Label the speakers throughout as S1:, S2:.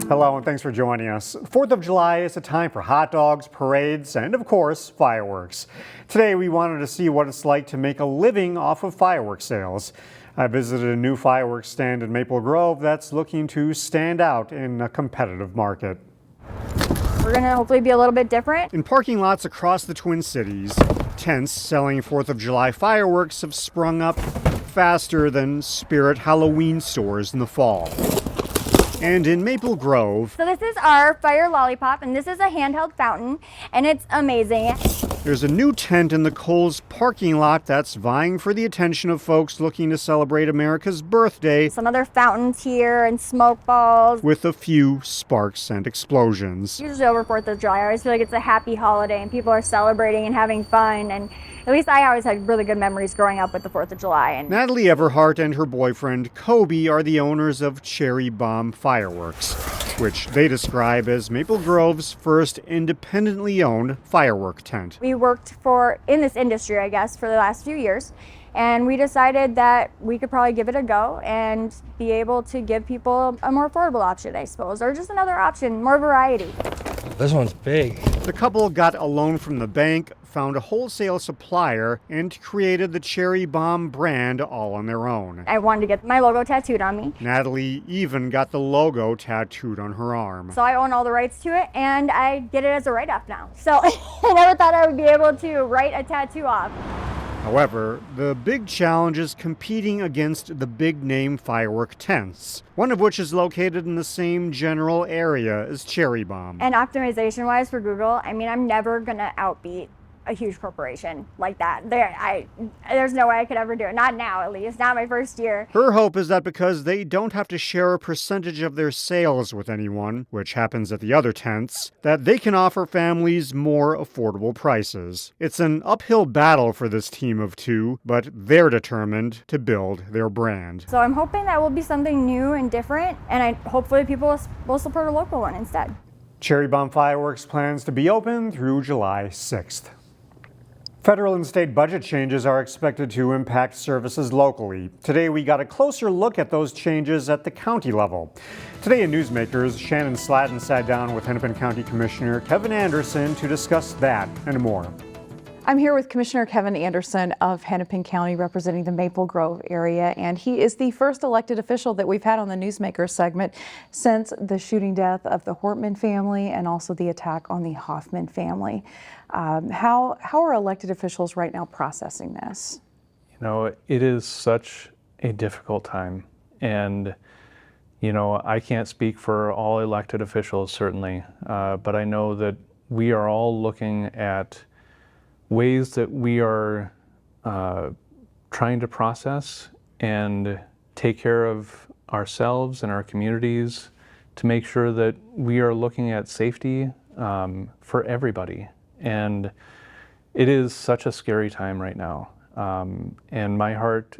S1: Hello and thanks for joining us. 4th of July is a time for hot dogs, parades, and of course, fireworks. Today we wanted to see what it's like to make a living off of fireworks sales. I visited a new fireworks stand in Maple Grove that's looking to stand out in a competitive market.
S2: We're going to hopefully be a little bit different.
S1: In parking lots across the Twin Cities, tents selling 4th of July fireworks have sprung up faster than Spirit Halloween stores in the fall. And in Maple Grove,
S2: so this is our fire lollipop, and this is a handheld fountain, and it's amazing.
S1: There's a new tent in the Kohl's parking lot that's vying for the attention of folks looking to celebrate America's birthday.
S2: Some other fountains here and smoke balls.
S1: With a few sparks and explosions.
S2: Usually over 4th of July, I always feel like it's a happy holiday and people are celebrating and having fun. And at least I always had really good memories growing up with the 4th of July. And
S1: Natalie Everhart and her boyfriend Kobe are the owners of Cherry Bomb Fireworks, which they describe as Maple Grove's first independently owned firework tent.
S2: We worked in this industry, I guess, for the last few years, and we decided that we could probably give it a go and be able to give people a more affordable option, I suppose, or just another option, more variety.
S3: This one's big.
S1: The couple got a loan from the bank, found a wholesale supplier, and created the Cherry Bomb brand all on their own.
S2: I wanted to get my logo tattooed on me.
S1: Natalie even got the logo tattooed on her arm.
S2: So I own all the rights to it, and I get it as a write-off now. So I never thought I would be able to write a tattoo off.
S1: However, the big challenge is competing against the big-name firework tents, one of which is located in the same general area as Cherry Bomb.
S2: And optimization-wise for Google, I mean, I'm never going to outbeat a huge corporation like that. There's no way I could ever do it. Not now, at least. Not my first year.
S1: Her hope is that because they don't have to share a percentage of their sales with anyone, which happens at the other tents, that they can offer families more affordable prices. It's an uphill battle for this team of two, but they're determined to build their brand.
S2: So I'm hoping that will be something new and different, and hopefully people will support a local one instead.
S1: Cherry Bomb Fireworks plans to be open through July 6th. Federal and state budget changes are expected to impact services locally. Today we got a closer look at those changes at the county level. Today in Newsmakers, Shannon Slatton sat down with Hennepin County Commissioner Kevin Anderson to discuss that and more.
S4: I'm here with Commissioner Kevin Anderson of Hennepin County, representing the Maple Grove area, and he is the first elected official that we've had on the Newsmakers segment since the shooting death of the Hortman family and also the attack on the Hoffman family. How are elected officials right now processing this?
S5: You know, it is such a difficult time, and you know, I can't speak for all elected officials certainly, but I know that we are all looking at ways that we are trying to process and take care of ourselves and our communities to make sure that we are looking at safety for everybody. And it is such a scary time right now. And my heart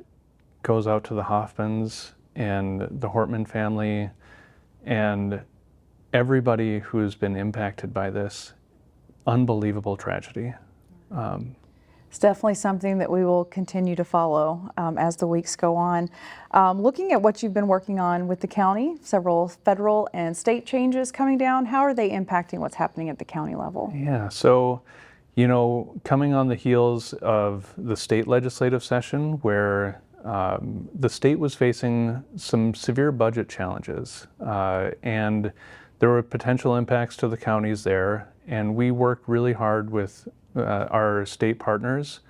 S5: goes out to the Hoffmans and the Hortman family and everybody who's been impacted by this unbelievable tragedy.
S4: It's definitely something that we will continue to follow as the weeks go on. Looking at what you've been working on with the county, several federal and state changes coming down, how are they impacting what's happening at the county level?
S5: Yeah, so, you know, coming on the heels of the state legislative session where the state was facing some severe budget challenges and there were potential impacts to the counties there, and we worked really hard with our state partners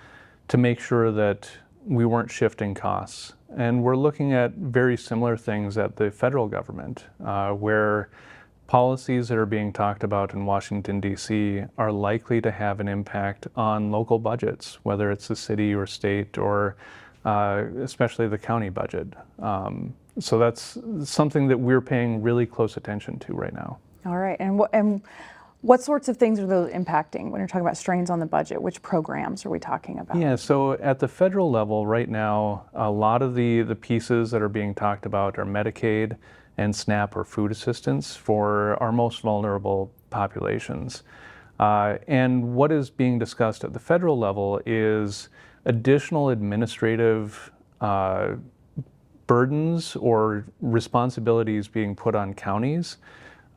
S5: to make sure that we weren't shifting costs. And we're looking at very similar things at the federal government, where policies that are being talked about in Washington, D.C. are likely to have an impact on local budgets, whether it's the city or state or especially the county budget. So that's something that we're paying really close attention to right now.
S4: All right, and what sorts of things are those impacting when you're talking about strains on the budget? Which programs are we talking about?
S5: Yeah, so at the federal level right now, a lot of the pieces that are being talked about are Medicaid and SNAP or food assistance for our most vulnerable populations. And what is being discussed at the federal level is additional administrative burdens or responsibilities being put on counties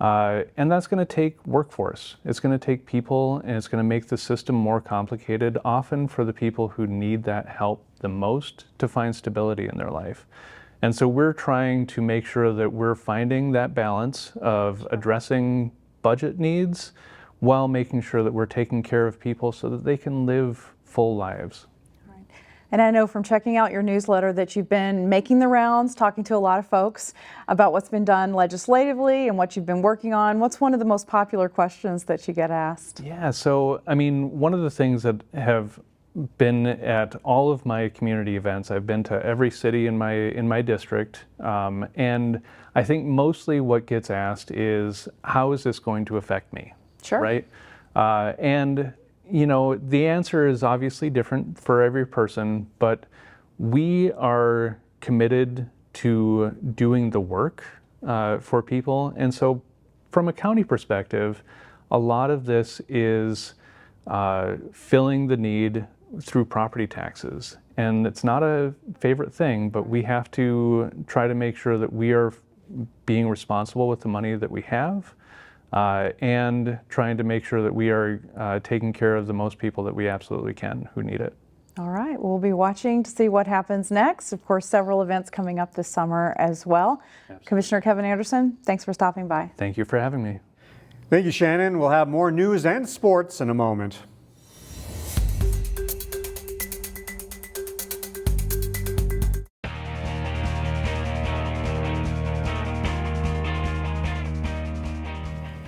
S5: And that's going to take workforce. It's going to take people, and it's going to make the system more complicated, often for the people who need that help the most to find stability in their life. And so we're trying to make sure that we're finding that balance of addressing budget needs while making sure that we're taking care of people so that they can live full lives.
S4: And I know from checking out your newsletter that you've been making the rounds, talking to a lot of folks about what's been done legislatively and what you've been working on. What's one of the most popular questions that you get asked?
S5: Yeah, so I mean, one of the things that have been at all of my community events, I've been to every city in my district, and I think mostly what gets asked is, how is this going to affect me?
S4: Sure.
S5: Right? And you know, the answer is obviously different for every person, but we are committed to doing the work for people. And so from a county perspective, a lot of this is filling the need through property taxes. And it's not a favorite thing, but we have to try to make sure that we are being responsible with the money that we have. And trying to make sure that we are taking care of the most people that we absolutely can who need it.
S4: All right, we'll be watching to see what happens next. Of course, several events coming up this summer as well. Absolutely. Commissioner Kevin Anderson, thanks for stopping by.
S5: Thank you for having me.
S1: Thank you, Shannon. We'll have more news and sports in a moment.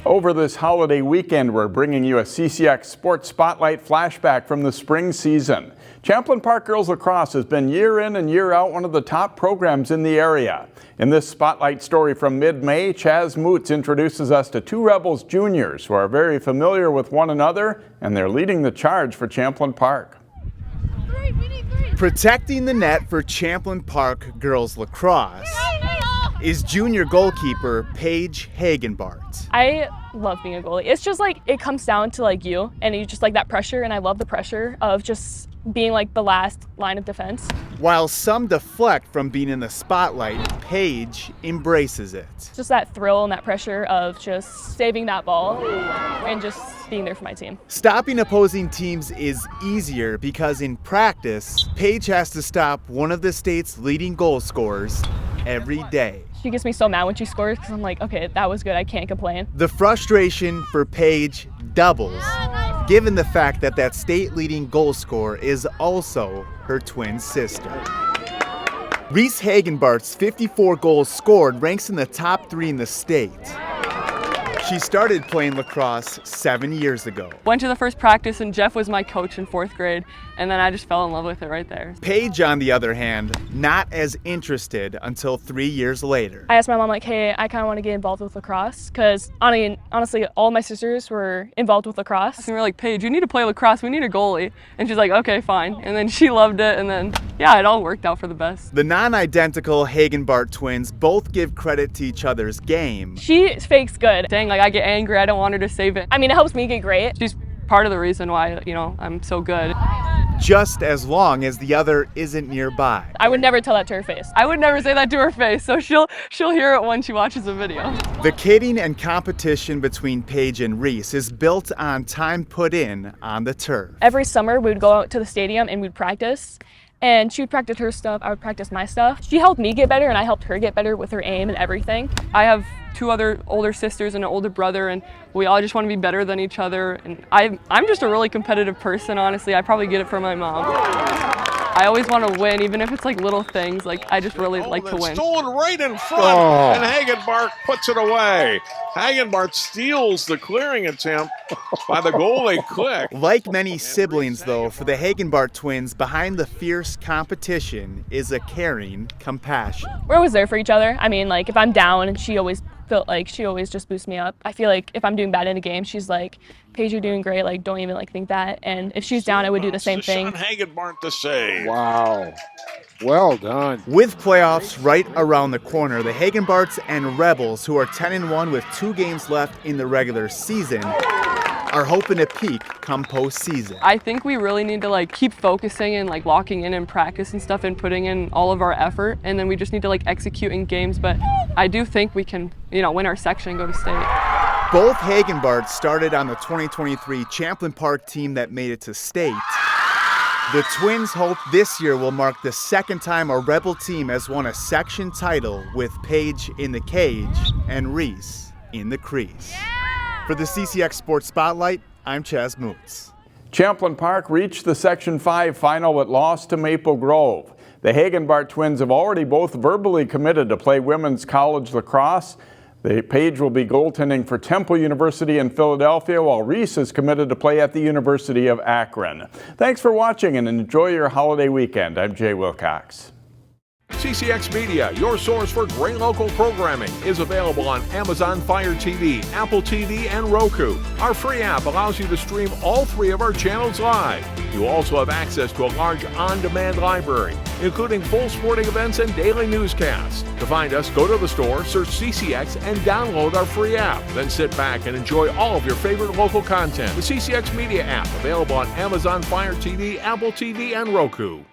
S3: Over this holiday weekend, we're bringing you a CCX Sports Spotlight flashback from the spring season. Champlin Park Girls Lacrosse has been year in and year out one of the top programs in the area. In this Spotlight story from mid-May, Chaz Moots introduces us to two Rebels juniors who are very familiar with one another, and they're leading the charge for Champlin Park.
S6: Protecting the net for Champlin Park Girls Lacrosse is junior goalkeeper Paige Hagenbart.
S7: I love being a goalie. It's just like, it comes down to like you, and you just like that pressure, and I love the pressure of just being like the last line of defense.
S6: While some deflect from being in the spotlight, Paige embraces it.
S7: Just that thrill and that pressure of just saving that ball and just being there for my team.
S6: Stopping opposing teams is easier because in practice, Paige has to stop one of the state's leading goal scorers every day.
S7: She gets me so mad when she scores because I'm like, okay, that was good, I can't complain.
S6: The frustration for Paige doubles, given the fact that that state-leading goal scorer is also her twin sister. Reese Hagenbart's 54 goals scored ranks in the top 3 in the state. She started playing lacrosse 7 years ago.
S8: Went to the first practice and Jeff was my coach in 4th grade, and then I just fell in love with it right there.
S6: Paige, on the other hand, not as interested until 3 years later.
S7: I asked my mom like, hey, I kind of want to get involved with lacrosse because honestly, all my sisters were involved with lacrosse.
S8: And we were like, Paige, you need to play lacrosse, we need a goalie. And she's like, okay, fine. And then she loved it, and then, yeah, it all worked out for the best.
S6: The non-identical Hagenbart twins both give credit to each other's game.
S7: She fakes good.
S8: Dang, like I get angry, I don't want her to save it.
S7: I mean, it helps me get great.
S8: She's part of the reason why, you know, I'm so good.
S6: Just as long as the other isn't nearby.
S7: I would never tell that to her face.
S8: I would never say that to her face, so she'll hear it when she watches the video.
S6: The kidding and competition between Paige and Reese is built on time put in on the turf.
S7: Every summer we would go out to the stadium and we'd practice. And she would practice her stuff, I would practice my stuff. She helped me get better and I helped her get better with her aim and everything.
S8: I have 2 other older sisters and an older brother, and we all just want to be better than each other. And I'm just a really competitive person, honestly. I probably get it from my mom. I always want to win, even if it's like little things. Like, I just really like to win.
S9: Stolen right in front, and Hagenbart puts it away. Hagenbart steals the clearing attempt by the goalie Click.
S6: Like many siblings, though, for the Hagenbart twins, behind the fierce competition is a caring compassion.
S7: We're always there for each other. I mean, like, if I'm down, and she always felt like she always just boosts me up. I feel like if I'm doing bad in a game, she's like, Paige, you're doing great, like, don't even like think that. And if she's down, I would do the same thing.
S9: Hagenbart to save.
S10: Wow. Well done.
S6: With playoffs right around the corner, the Hagenbarts and Rebels, who are 10-1 with 2 games left in the regular season, are hoping to peak come postseason.
S8: I think we really need to like keep focusing and like locking in practice and stuff and putting in all of our effort, and then we just need to like execute in games. But I do think we can, you know, win our section and go to state.
S6: Both Hagenbart started on the 2023 Champlin Park team that made it to state. The Twins hope this year will mark the second time a Rebel team has won a section title with Page in the cage and Reese in the crease. For the CCX Sports Spotlight, I'm Chaz Moots.
S3: Champlin Park reached the Section 5 final but lost to Maple Grove. The Hagenbart twins have already both verbally committed to play women's college lacrosse. The Page will be goaltending for Temple University in Philadelphia, while Reese is committed to play at the University of Akron. Thanks for watching and enjoy your holiday weekend. I'm Jay Wilcox.
S9: CCX Media, your source for great local programming, is available on Amazon Fire TV, Apple TV, and Roku. Our free app allows you to stream all 3 of our channels live. You also have access to a large on-demand library, including full sporting events and daily newscasts. To find us, go to the store, search CCX, and download our free app. Then sit back and enjoy all of your favorite local content. The CCX Media app, available on Amazon Fire TV, Apple TV, and Roku.